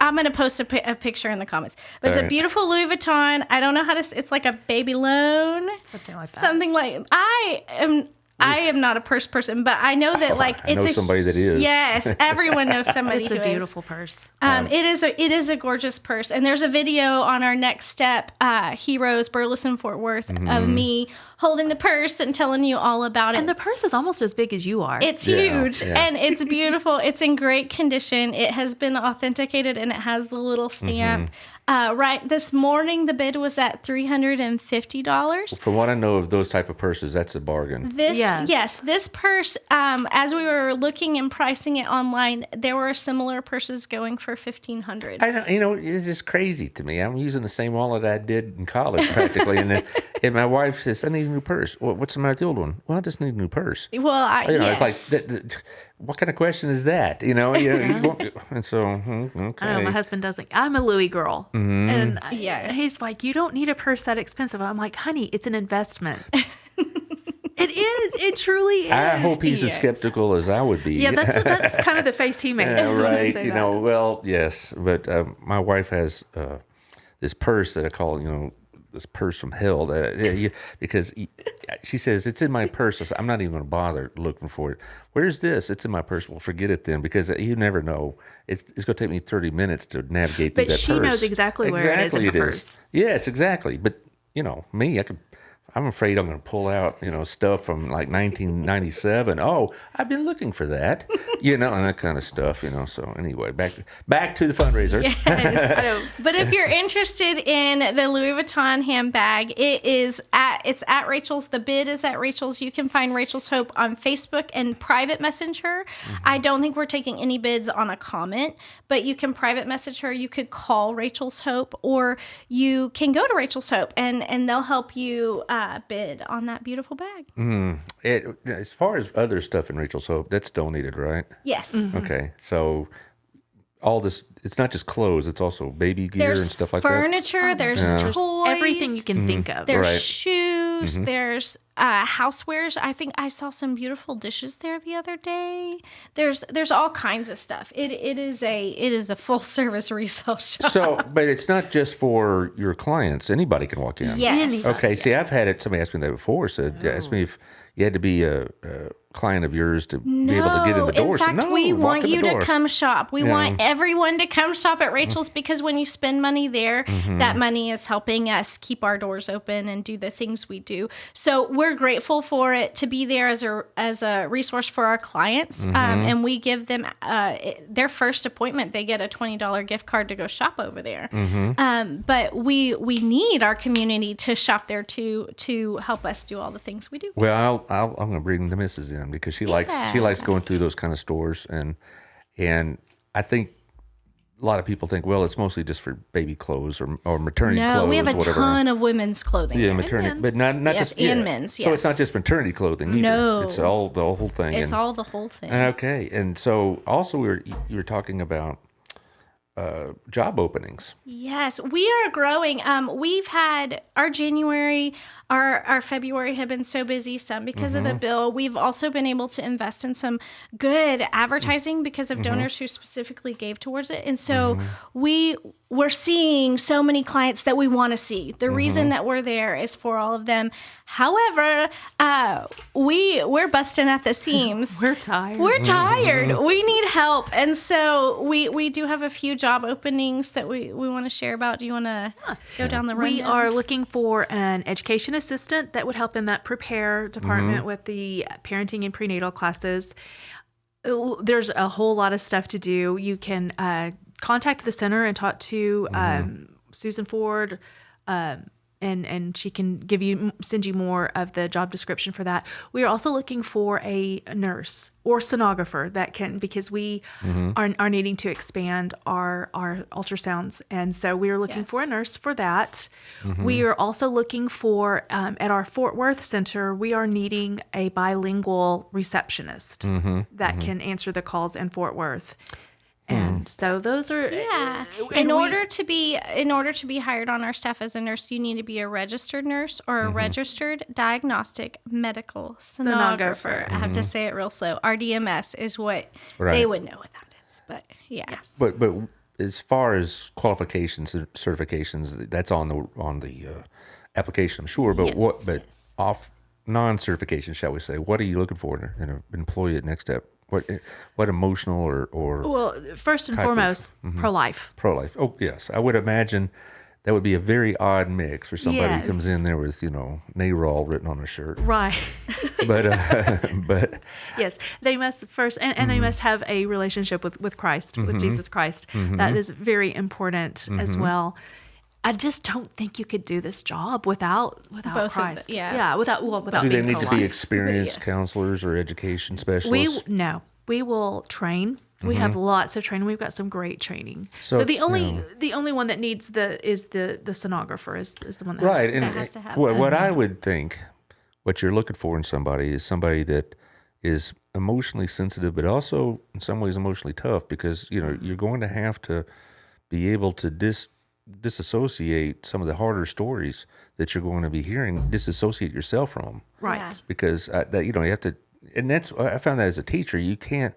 I'm going to post a picture in the comments. But it's All a right. beautiful Louis Vuitton. I don't know how to. It's like a baby loan. Something like that. Something like I am not a purse person, but I know that like I know somebody that is. Yes, everyone knows somebody It's who a is. beautiful purse. It is a gorgeous purse, and there's a video on our Next Step Heroes Burleson Fort Worth of me holding the purse and telling you all about it. And the purse is almost as big as you are. It's Yeah, huge yeah. and it's beautiful. It's in great condition. It has been authenticated and it has the little stamp. Right this morning, the bid was at $350. From what I know of those type of purses, that's a bargain. This purse, as we were looking and pricing it online, there were similar purses going for $1,500. I know, it's just crazy to me. I'm using the same wallet I did in college practically, and my wife says, "I need a new purse." Well, what's the matter with the old one? Well, I just need a new purse. Well, It's like, what kind of question is that? You won't- and so okay. I know my husband doesn't. I'm a Louis girl, and Yes. he's like, "You don't need a purse that expensive." I'm like, "Honey, it's an investment." It is. It truly is. I hope he's as Yes. skeptical as I would be. Yeah, that's kind of the face he makes. Yeah, when I right. say that. Well, yes, but my wife has this purse that I call, this purse from hell. Because she says it's in my purse. I said, I'm not even going to bother looking for it. Where's this? It's in my purse. Well, forget it then, because you never know. It's going to take me 30 minutes to navigate through But that she purse. knows exactly where it is in her purse. Yes, exactly. But me, I'm afraid I'm going to pull out, stuff from like 1997. Oh, I've been looking for that, and that kind of stuff, So anyway, back to the fundraiser. Yes, I know. But if you're interested in the Louis Vuitton handbag, it's at Rachel's. The bid is at Rachel's. You can find Rachel's Hope on Facebook and private messenger. I don't think we're taking any bids on a comment, but you can private message her. You could call Rachel's Hope, or you can go to Rachel's Hope and they'll help you bid on that beautiful bag. As far as other stuff in Rachel's Hope, that's donated, right? Yes. Okay, so all this, it's not just clothes, it's also baby gear There's and stuff like that. furniture, there's toys, Everything you can think of. there's Right. shoes, there's housewares. I think I saw some beautiful dishes there the other day. There's all kinds of stuff. It is a full service resale shop. So, but it's not just for your clients. Anybody can walk in. Yes. Okay, see, I've had it, somebody asked me that before, asked me if you had to be a client of yours to be able to get in the door. In fact, So, no, we walk want in the you to door. come shop. We want everyone to come shop at Rachel's because when you spend money there, that money is helping us keep our doors open and do the things we do. So we're grateful for it to be there as a resource for our clients. And we give them their first appointment. They get a $20 gift card to go shop over there. But we need our community to shop there to help us do all the things we do. Well, I'm going to bring the missus in because she likes going through those kind of stores, and I think a lot of people think, well, it's mostly just for baby clothes or maternity clothes. No, we have a whatever. ton of women's clothing. Yeah, there. maternity, but not Yes, just and men's, So it's not yes. just maternity clothing either. No. It's all the whole thing. It's all the whole thing. Okay, and so also you were talking about job openings. Yes, we are growing. We've had our January, our February had been so busy, some because of the bill. We've also been able to invest in some good advertising because of donors who specifically gave towards it. And so we're seeing so many clients that we want to see. The reason that we're there is for all of them. However, we're busting at the seams. We're tired. We're tired. We need help. And so we do have a few job openings that we want to share about. Do you want to go down the rundown? We are looking for an education assistant that would help in that prepare department with the parenting and prenatal classes. There's a whole lot of stuff to do. You can contact the center and talk to Susan Ford, and she can send you more of the job description for that. We are also looking for a nurse or sonographer that can, because we are needing to expand our ultrasounds. And so we are looking for a nurse for that. We are also looking for, at our Fort Worth center, we are needing a bilingual receptionist that can answer the calls in Fort Worth. And so those are in order to be hired on our staff as a nurse, you need to be a registered nurse or a registered diagnostic medical sonographer. I have to say it real slow. RDMS is what they would know what that is. But But as far as qualifications and certifications, that's on the application, I'm sure. But off non-certification, shall we say, what are you looking for in an employee at Next Step? What emotional or well, first and foremost, pro-life. Pro-life. Oh, yes. I would imagine that would be a very odd mix for somebody who comes in there with, NARAL written on their shirt. Right. But yes, they must first, and they must have a relationship with Christ, with Jesus Christ. That is very important as well. I just don't think you could do this job without Both Christ. without do they being need to pro-life. be experienced counselors or education specialists? We will train. We have lots of training. We've got some great training. So the only one that needs the sonographer is the one that has to have what I would think, what you're looking for in somebody is somebody that is emotionally sensitive, but also in some ways emotionally tough, because you're going to have to be able to disassociate some of the harder stories that you're going to be hearing, disassociate yourself from them. Right. Yeah. Because you have to, and that's, I found that as a teacher, you can't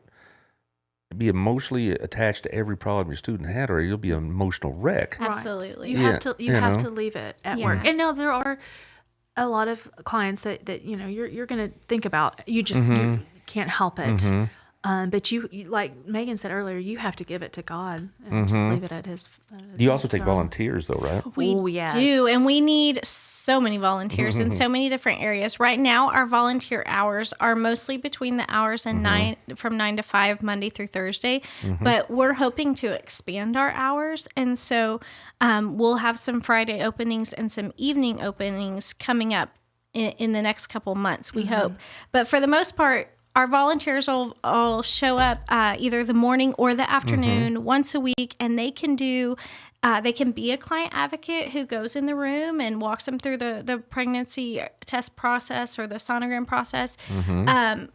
be emotionally attached to every problem your student had, or you'll be an emotional wreck. Absolutely. You have to leave it at work. And now there are a lot of clients that you're going to think about. You just you can't help it. But you, like Megan said earlier, you have to give it to God and just leave it at His. You also take volunteers, though, right? We do, and we need so many volunteers in so many different areas. Right now, our volunteer hours are mostly between the hours and from 9 to 5, Monday through Thursday. But we're hoping to expand our hours, and so we'll have some Friday openings and some evening openings coming up in the next couple months. We hope, but for the most part, our volunteers will all show up either the morning or the afternoon once a week, and they can do. They can be a client advocate who goes in the room and walks them through the pregnancy test process or the sonogram process.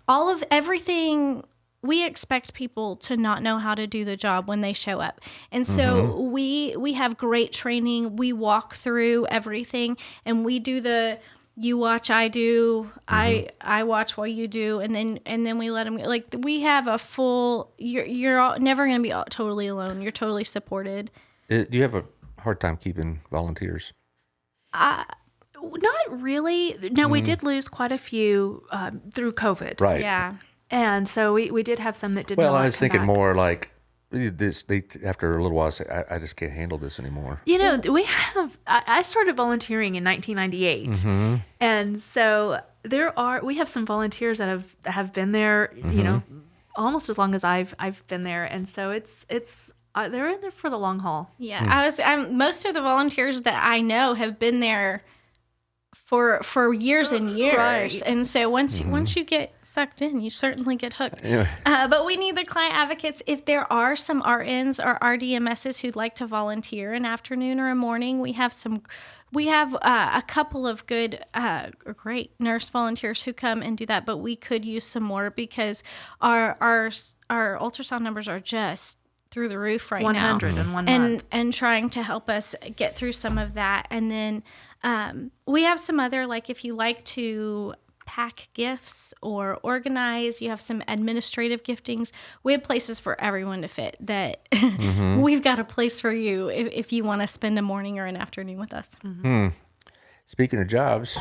All of everything. We expect people to not know how to do the job when they show up, and so we have great training. We walk through everything, and we do the. You watch, I do. I watch while you do, and then we let them. Like, we have a full. You're never going to be totally alone. You're totally supported. Do you have a hard time keeping volunteers? Not really. No, we did lose quite a few through COVID. Right. Yeah. And so we did have some that did. Well, I was thinking more like. They after a little while say, I just can't handle this anymore. We have. I started volunteering in 1998, and so we have some volunteers that have been there, almost as long as I've been there, and so it's they're in there for the long haul. Yeah, most of the volunteers that I know have been there for years and years. Right. And so once you get sucked in, you certainly get hooked. Yeah. But we need the client advocates. If there are some RNs or RDMSs who'd like to volunteer an afternoon or a morning, we have a couple of good, great nurse volunteers who come and do that, but we could use some more because our ultrasound numbers are just through the roof right 100 now. in 1 month. And trying to help us get through some of that. And then we have some other, like if you like to pack gifts or organize, you have some administrative giftings. We have places for everyone to fit that. We've got a place for you if you want to spend a morning or an afternoon with us. Speaking of jobs,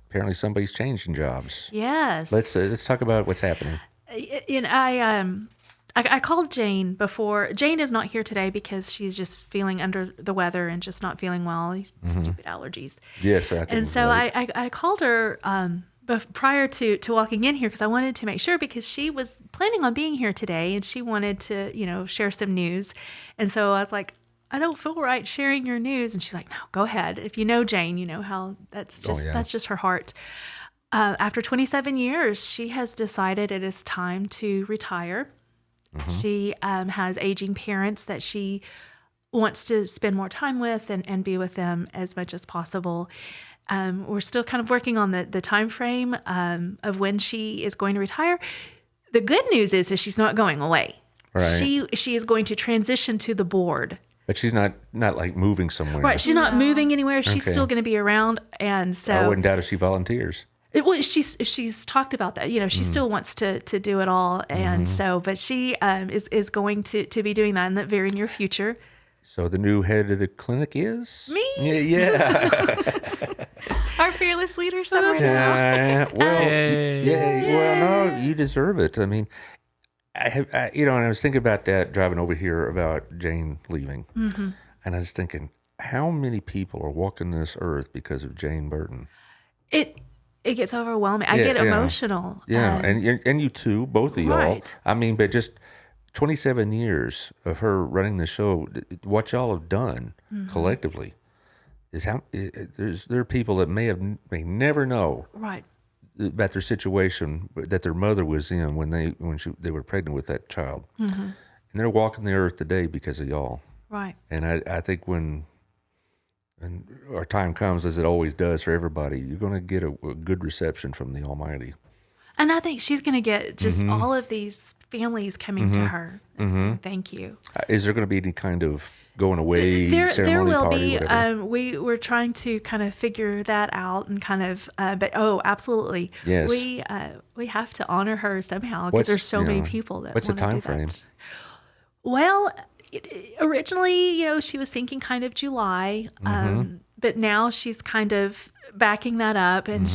apparently somebody's changing jobs. Yes. Let's talk about what's happening. I called Jane before. Jane is not here today because she's just feeling under the weather and just not feeling well. Stupid allergies. Yes, I can And so relate. I called her prior to walking in here because I wanted to make sure, because she was planning on being here today and she wanted to, share some news. And so I was like, I don't feel right sharing your news. And she's like, no, go ahead. If you know Jane, you know how that's just her heart. After 27 years, she has decided it is time to retire. She has aging parents that she wants to spend more time with and be with them as much as possible. We're still kind of working on the time frame of when she is going to retire. The good news is that she's not going away. Right. She is going to transition to the board. But she's not like moving somewhere. Right. She's not moving anywhere. She's Okay. still going to be around. And so I wouldn't doubt if she volunteers. she's talked about that. She still wants to do it all. And so, but she is going to be doing that in the very near future. So the new head of the clinic is? Me? Yeah. Our fearless leader somewhere. Well, no, you deserve it. I mean, and I was thinking about that driving over here about Jane leaving. And I was thinking, how many people are walking this earth because of Jane Burton? It gets overwhelming. I get emotional. Yeah, and you too, both of y'all. Right. I mean, but just 27 years of her running the show, what y'all have done collectively is there are people that may never know Right. about their situation that their mother was in when they were pregnant with that child, and they're walking the earth today because of y'all. Right. And I think when our time comes, as it always does for everybody, you're going to get a good reception from the Almighty. And I think she's going to get just all of these families coming to her and saying, thank you. Is there going to be any kind of going away There ceremony, will party, be. whatever? We're trying to kind of figure that out and kind of, but absolutely. Yes. We have to honor her somehow because there's so many people that what's the want to time do frame? that. Well, originally, she was thinking kind of July, but now she's kind of backing that up, and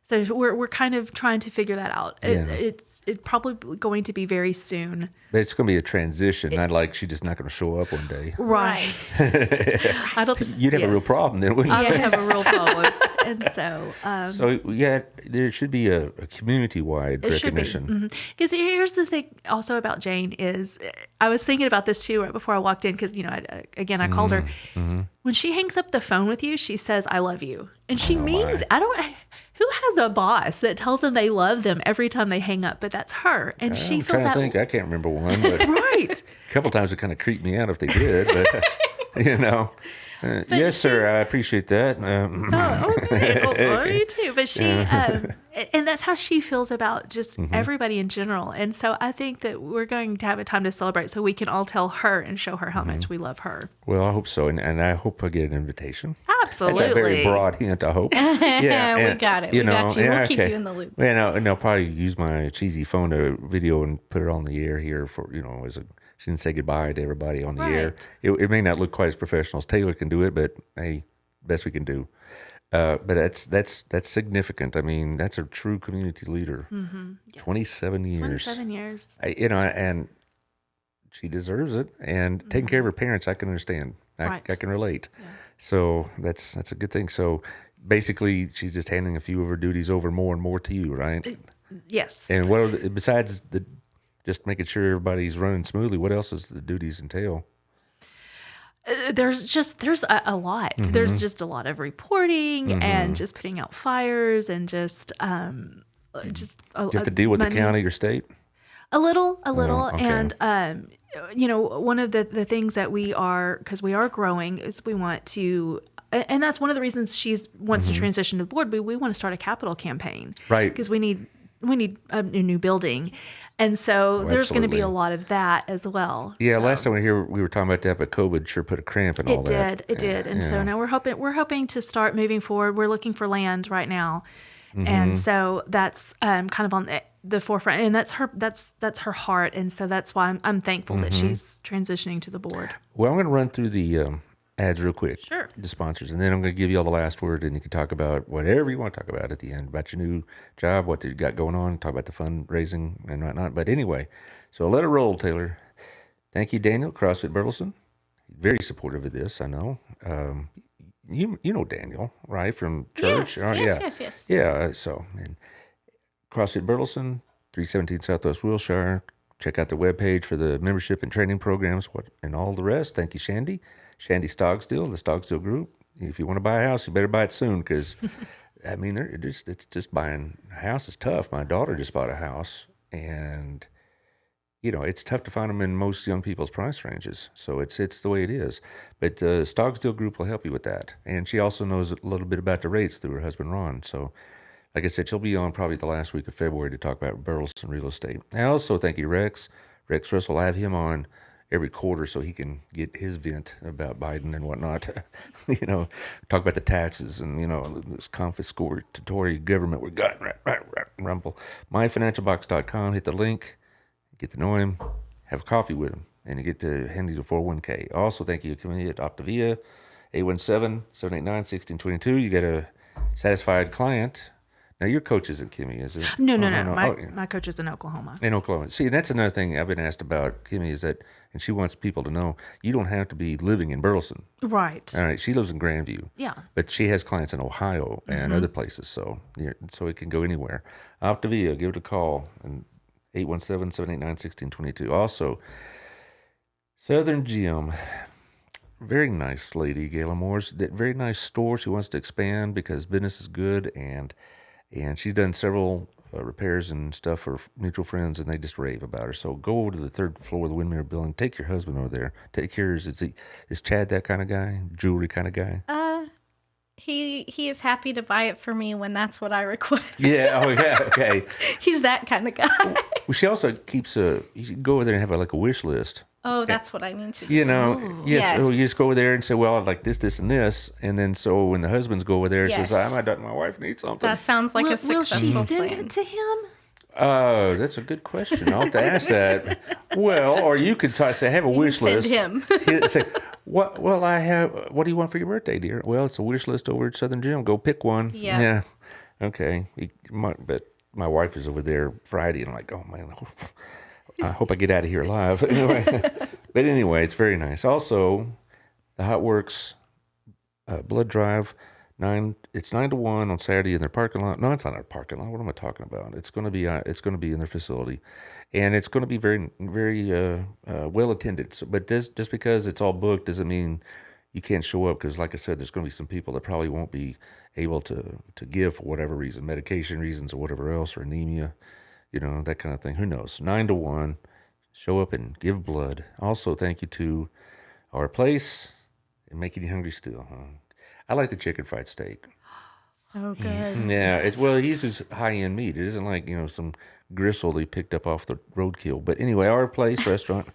so we're kind of trying to figure that out. It's probably going to be very soon. But it's going to be a transition, not like she's just not going to show up one day. Right. I don't. You'd have a real problem then, wouldn't you? I would have a real problem, and so. So yeah, there should be a community-wide It should be. recognition. Because here's the thing also about Jane is, I was thinking about this too right before I walked in because, I called her. When she hangs up the phone with you, she says, I love you. And she means, who has a boss that tells them they love them every time they hang up? But that's her. And she I'm feels trying that. to think. I can't remember one, but Right. a couple times it kind of creeped me out if they did. But yes, sir, I appreciate that. Okay. Me too. But she, and that's how she feels about just everybody in general. And so I think that we're going to have a time to celebrate so we can all tell her and show her how much we love her. Well, I hope so, and I hope I get an invitation. Absolutely. That's a very broad hint, I hope. Yeah, we got it. We got you. We'll keep okay. you in the loop. And I'll probably use my cheesy phone to video and put it on the air here for, she didn't say goodbye to everybody on the air. It may not look quite as professional as Taylor can do it, but hey, best we can do. But that's significant. I mean, that's a true community leader. Yes. 27 years. 27 years. And she deserves it. And taking care of her parents, I can understand. I can relate. Yeah. So that's a good thing. So basically, she's just handing a few of her duties over more and more to you, right? Yes. And besides just making sure everybody's running smoothly, what else does the duties entail? There's a lot. There's just a lot of reporting and just putting out fires and just Do you have to deal with the county or state? A little. Okay. And, one of the things that because we are growing, is we want to, and that's one of the reasons she wants to transition to the board. We want to start a capital campaign. Right. Because we need a new building, and so there's going to be absolutely. a lot of that as well. Yeah, So last time we were talking about that, but COVID sure put a cramp in all that. it did, and so Yeah. now we're hoping to start moving forward. We're looking for land right now, Mm-hmm. and so that's kind of on the forefront, and that's her heart, and so that's why I'm thankful that Mm-hmm. she's transitioning to the board. Well, I'm going to run through the ads real quick. Sure. The sponsors, and then I'm going to give you all the last word, and you can talk about whatever you want to talk about at the end about your new job, what you got going on, talk about the fundraising and whatnot. But anyway, so let it roll, Taylor. Thank you, Daniel, CrossFit Burleson. Very supportive of this, I know. You know Daniel, right, from church? Yes. Yeah, so, and CrossFit Burleson, 317 Southwest Wilshire. Check out the webpage for the membership and training programs and all the rest. Thank you, Shandy. Shandy Stogstill, the Stogstill Group. If you want to buy a house, you better buy it soon because, I mean, it's just buying a house is tough. My daughter just bought a house, and, you know, it's tough to find them in most young people's price ranges. So it's the way it is. But the Stogstill Group will help you with that. And she also knows a little bit about the rates through her husband, Ron. So, like I said, she'll be on probably the last week of February to talk about Burleson real estate. I also thank you, Rex. Rex Russell, I have him on every quarter so he can get his vent about Biden and whatnot. You know, talk about the taxes and, you know, this confiscatory government we got. Rumble. MyFinancialBox.com. Hit the link. Get to know him. Have coffee with him. And you get to hand you the 401k. Also, thank you, Committee at Optavia. 817-789-1622. You get a satisfied client. Now, your coach isn't Kimmy, is it? No. Oh, My coach is in Oklahoma. in Oklahoma. See, that's another thing I've been asked about Kimmy is that, and she wants people to know, you don't have to be living in Burleson. Right. All right, she lives in Grandview. Yeah. But she has clients in Ohio and other places, so it can go anywhere. Optavia, give it a call, and 817-789-1622. Also, Southern Gym. Very nice lady, Gayla Moore's. Very nice store. She wants to expand because business is good, and she's done several repairs and stuff for mutual friends, and they just rave about her. So go over to the third floor of the Windmere Building. Take your husband over there. Take care of his. Is Chad that kind of guy? Jewelry kind of guy? He is happy to buy it for me when that's what I request. Yeah. Oh, yeah. Okay. He's that kind of guy. Well, she also keeps you should go over there and have like a wish list. Oh, that's what I need to do. You know, yes. Yes. So you just go over there and say, well, I'd like this, and this. And then so when the husbands go over there and Yes. says, my wife needs something. That sounds like a Will successful she send plan. it to him? That's a good question. I'll have to ask that. Well, or you could try to say, I have a wish Send list. him. Say, what? Well, I have. What do you want for your birthday, dear? Well, it's a wish list over at Southern Gym. Go pick one. Yeah. Yeah. Okay. But my wife is over there Friday, and I'm like, oh man, I hope I get out of here alive. Anyway, but anyway, it's very nice. Also, the Hot Works blood drive. It's 9 to 1 on Saturday in their parking lot. No, it's not our parking lot. What am I talking about? It's going to be in their facility, and it's going to be very, very well attended. So, but just because it's all booked doesn't mean you can't show up. Because, like I said, there's going to be some people that probably won't be able to give for whatever reason, medication reasons or whatever else, or anemia, you know, that kind of thing. Who knows? 9 to 1. Show up and give blood. Also, thank you to Our Place and Making You Hungry Still. Huh? I like the chicken fried steak. So good. Yeah, he uses high-end meat. It isn't like, you know, some gristle they picked up off the roadkill. But anyway, Our Place restaurant.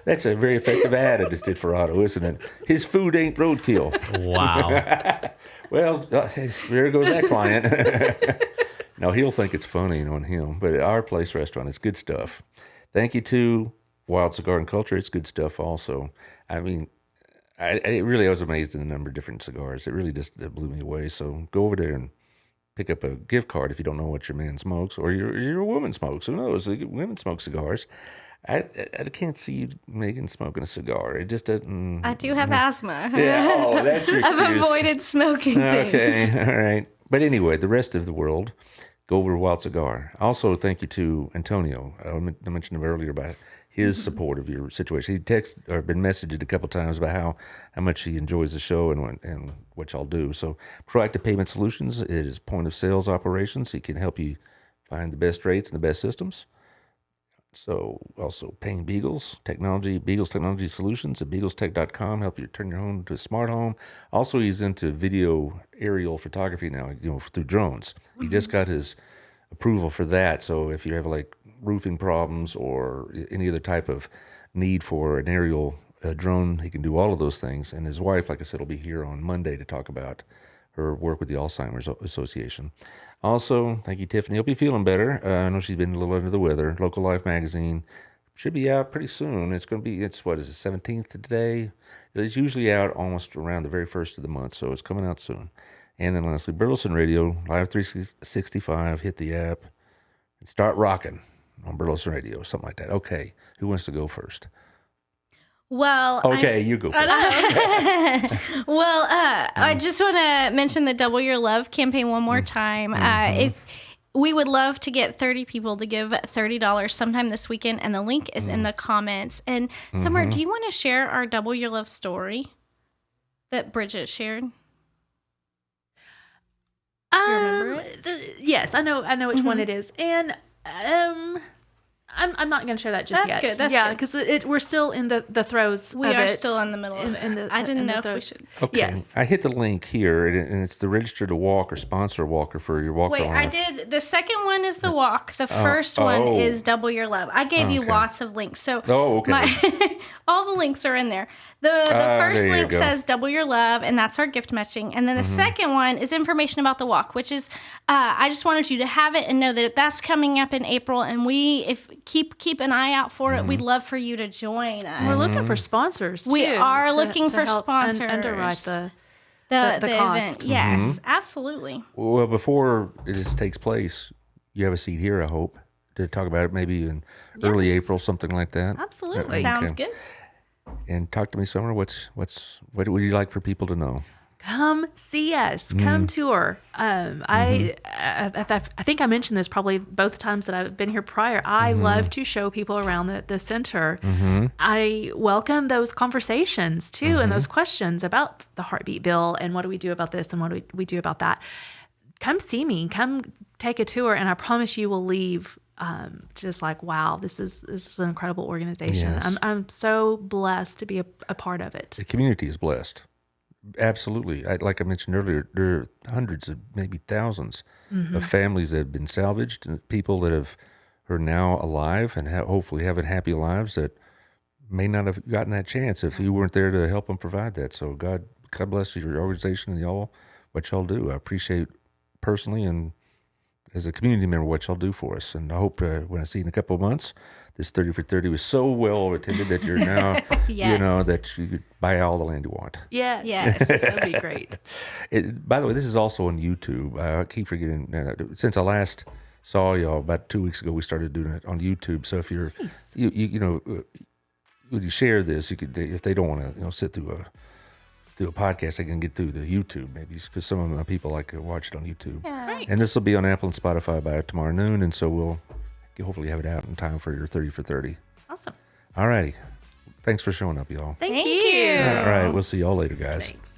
That's a very effective ad I just did for Otto, isn't it? His food ain't roadkill. Wow. Well, there goes that client. No, he'll think it's funny on him. But Our Place restaurant, it's good stuff. Thank you to Wild Cigar and Culture. It's good stuff also. I mean, I was amazed at the number of different cigars. It really just blew me away. So go over there and pick up a gift card if you don't know what your man smokes, or your woman smokes. Who knows? Women smoke cigars. I can't see you, Megan, smoking a cigar. It just doesn't. I do have asthma. Yeah. Oh, that's your excuse. I've avoided smoking Okay. things. All right. But anyway, the rest of the world, go over to Wild Cigar. Also, thank you to Antonio. I mentioned him earlier about his support of your situation. He texted or been messaged a couple times about how much he enjoys the show and what y'all do. So, Proactive Payment Solutions, it is point of sales operations. He can help you find the best rates and the best systems. So also paying Beagles Technology Solutions at beaglestech.com. Help you turn your home to a smart home. Also, he's into video aerial photography now, through drones. He just got his approval for that. So if you have like roofing problems or any other type of need for an aerial drone, he can do all of those things. And his wife, like I said, will be here on Monday to talk about her work with the Alzheimer's Association. Also, thank you, Tiffany. Hope you're feeling better. I know she's been a little under the weather. Local Life magazine should be out pretty soon. What is it, 17th today? It's usually out almost around the very first of the month, so it's coming out soon. And then lastly, Burleson Radio, Live 365, hit the app and start rocking on Burleson Radio, something like that. Okay, who wants to go first? Well, okay, you go first. Well, I just want to mention the Double Your Love campaign one more time. If we would love to get 30 people to give $30 sometime this weekend, and the link is in the comments. And Summer, do you want to share our Double Your Love story that Bridget shared? Do you remember it? Yes, I know which one it is, and I'm not going to share that just yet. That's good. Because we're still in the throes. We are still in the middle of it. I didn't know if we should. Okay, Yes. I hit the link here, and it's the register to walk or sponsor a walker for your walker. Wait, I did. The second one is the walk. The first one is Double Your Love. I gave you lots of links. So all the links are in there. The first link says Double Your Love, and that's our gift matching. And then the second one is information about the walk, which is I just wanted you to have it and know that that's coming up in April. And keep an eye out for it. We'd love for you to join us. We're looking for sponsors. We too, are to looking for help sponsors. Underwrite the event. cost. Yes, absolutely. Well, before it takes place, you have a seat here, I hope, to talk about it maybe in early April, something like that. Absolutely. Sounds good. And talk to me, Summer. What would you like for people to know? Come see us. Come tour. I think I mentioned this probably both times that I've been here prior. I love to show people around the center. I welcome those conversations too, and those questions about the heartbeat bill and what do we do about this and what do we do about that. Come see me. Come take a tour, and I promise you will leave just like, wow, this is an incredible organization. Yes. I'm so blessed to be a part of it. The community is blessed. Absolutely. Like I mentioned earlier, there are hundreds of maybe thousands of families that have been salvaged, and people that are now alive and hopefully having happy lives that may not have gotten that chance if you weren't there to help them provide that. So God bless your organization and what y'all do. I appreciate personally and as a community member what y'all do for us. And I hope when I see you in a couple of months, this 30 for 30 was so well attended that you're now, that you could buy all the land you want. Yes. That'd be great. By the way, this is also on YouTube. I keep forgetting. Since I last saw y'all about 2 weeks ago, we started doing it on YouTube. So if you're, Nice. when you share this, you could, if they don't want to, sit through a podcast, they can get through the YouTube maybe, because some of my people like to watch it on YouTube. Yeah. Great. And this will be on Apple and Spotify by tomorrow noon, and so we'll hopefully have it out in time for your 30 for 30. Awesome. All righty. Thanks for showing up, y'all. Thank Thank you. you. All right. We'll see y'all later, guys. Thanks.